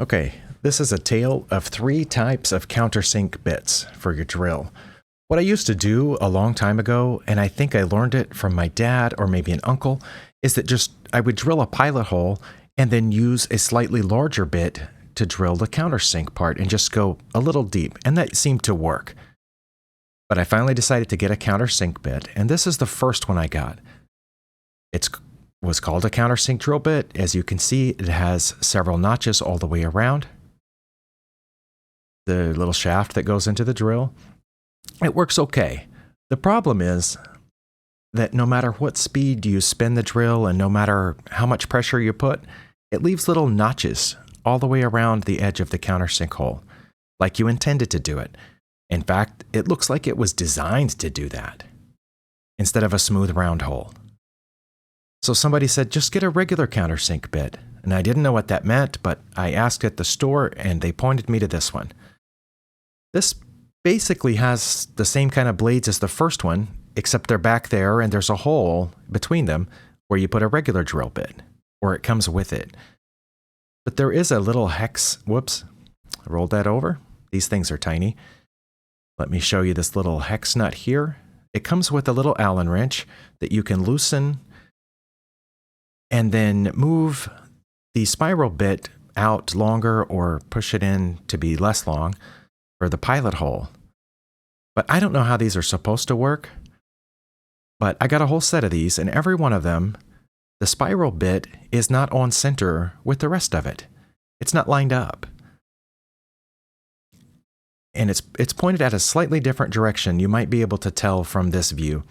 Okay, this is a tale of 3 types of countersink bits for your drill. What I used to do a long time ago, and I think I learned it from my dad or maybe an uncle, is that I would drill a pilot hole and then use a slightly larger bit to drill the countersink part and just go a little deep, and that seemed to work. But I finally decided to get a countersink bit, and this is the first one I got. It was called a countersink drill bit. As you can see, it has several notches all the way around. The little shaft that goes into the drill. It works okay. The problem is that no matter what speed you spin the drill and no matter how much pressure you put, it leaves little notches all the way around the edge of the countersink hole, like you intended to do it. In fact, it looks like it was designed to do that, instead of a smooth round hole. So somebody said, just get a regular countersink bit. And I didn't know what that meant, but I asked at the store and they pointed me to this one. This basically has the same kind of blades as the first one, except they're back there and there's a hole between them where you put a regular drill bit, or it comes with it. But there is a little hex, whoops, I rolled that over. These things are tiny. Let me show you this little hex nut here. It comes with a little Allen wrench that you can loosen and then move the spiral bit out longer or push it in to be less long for the pilot hole. But I don't know how these are supposed to work. But I got a whole set of these, and every one of them, the spiral bit is not on center with the rest of it. It's not lined up. And it's pointed at a slightly different direction. You might be able to tell from this view.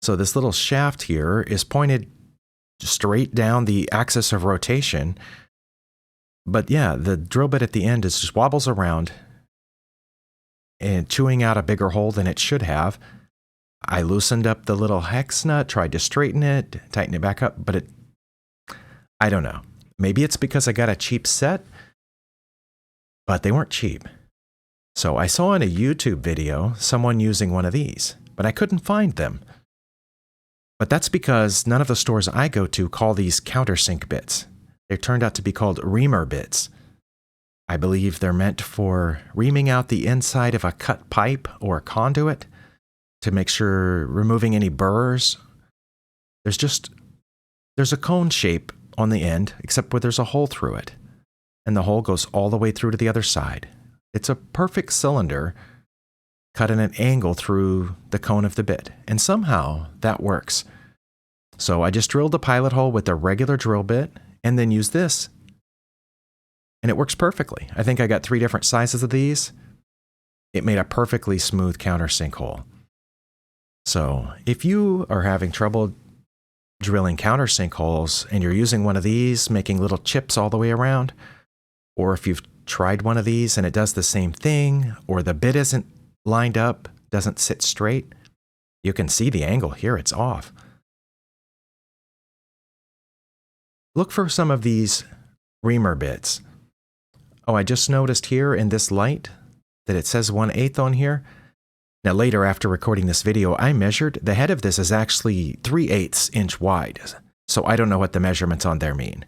So this little shaft here is pointed straight down the axis of rotation. But yeah, the drill bit at the end just wobbles around and chewing out a bigger hole than it should have. I loosened up the little hex nut, tried to straighten it, tighten it back up, but I don't know. Maybe it's because I got a cheap set, but they weren't cheap. So I saw in a YouTube video someone using one of these, but I couldn't find them. But that's because none of the stores I go to call these countersink bits. They turned out to be called reamer bits. I believe they're meant for reaming out the inside of a cut pipe or a conduit to make sure removing any burrs. There's a cone shape on the end, except where there's a hole through it. And the hole goes all the way through to the other side. It's a perfect cylinder cut at an angle through the cone of the bit. And somehow that works. So I just drilled the pilot hole with a regular drill bit and then used this. And it works perfectly. I think I got 3 different sizes of these. It made a perfectly smooth countersink hole. So if you are having trouble drilling countersink holes and you're using one of these, making little chips all the way around, or if you've tried one of these and it does the same thing, or the bit isn't lined up, doesn't sit straight, you can see the angle here, it's off. Look for some of these reamer bits. Oh, I just noticed here in this light that it says 1/8 on here. Now later, after recording this video, I measured. The head of this is actually 3/8 inch wide. So I don't know what the measurements on there mean.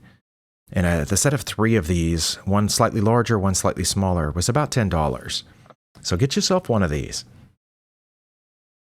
And the set of 3 of these, one slightly larger, one slightly smaller, was about $10. So get yourself one of these.